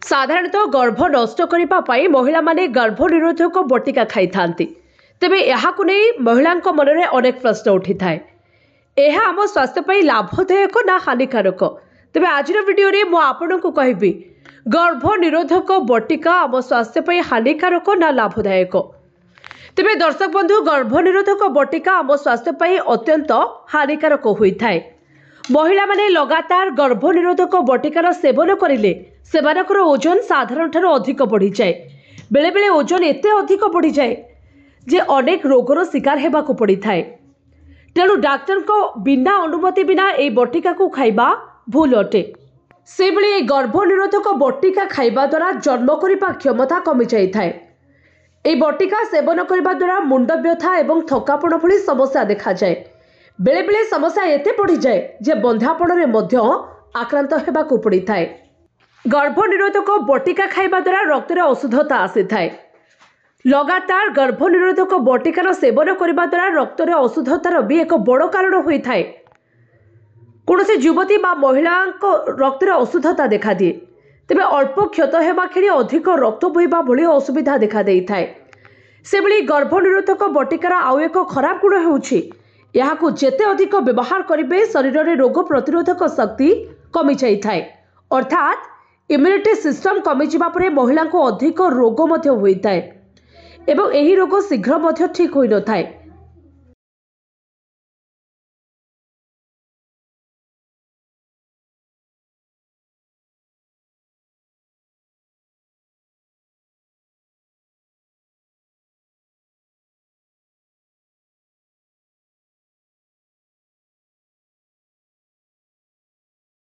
साधारणतः गर्भ नष्ट करने महिला माने गर्भ निरोधक बटिका खाई थांती। तेबे यहाकु नहीं महिला मन में अनेक प्रश्न उठी थाए। यह आम स्वास्थ्य लाभदायक ना हानिकारक? तेबे आज वीडियो रे मु आपनकु कहबी गर्भ निरोधक बटिका आम स्वास्थ्य हानिकारक ना लाभदायक। तेबे दर्शक बंधु, गर्भ निरोधक बटिका आम स्वास्थ्य अत्यंत हानिकारक होता है। महिला माने लगातार गर्भ निरोधक बटिकार सेवन करिले सेमानकर ओजन साधारण ठारो अधिक बढ़ी जाए। बेले बेले ओजन एते अधिक बढ़ी जाए जे अनेक रोगर शिकार हेबाकु पड़ी थाए। तेणु डाक्टर को बिना अनुमति बिना ए बटिका को खाइबा भूल अटे। से बेले ए गर्भ निरोधक बटिका खाइबा द्वारा जन्म करिबा क्षमता कमी जाई थाए। ए बटिका सेवन करिबा द्वारा मुंड व्यथा एवं थकापण भली समस्या देखा जाए। बेले बेले समस्या एते बढ़ी जाए जे बंध्यापण रे मध्य आक्रांत हेबाकु पड़ी थाए। गर्भ निरोधक बटिका खाइबा द्वारा रक्त रे अशुद्धता आसी थाए। लगातार गर्भ निरोधक बटिकार सेवन करने द्वारा रक्त रे अशुद्धतार भी एक बड़ कारण होता है। कौन युवती बा महिला रक्त रे अशुद्धता देखा दिए तेज अल्प क्षत होगा खेली अधिक रक्त बोहवा भली असुविधा देखा दे थाए। से भली गर्भ निरोधक बटिकार आउ एक खराब गुण होउछि याहाकु जेते अधिक व्यवहार करेंगे शरीर में रोग प्रतिरोधक शक्ति कमी जाई थाए। अर्थात इम्यूनिटी सिस्टम कमी जावा परे महिला को अधिक रोग मध्य होता है एवं यही रोग शीघ्र मध्य ठीक होई न थाए।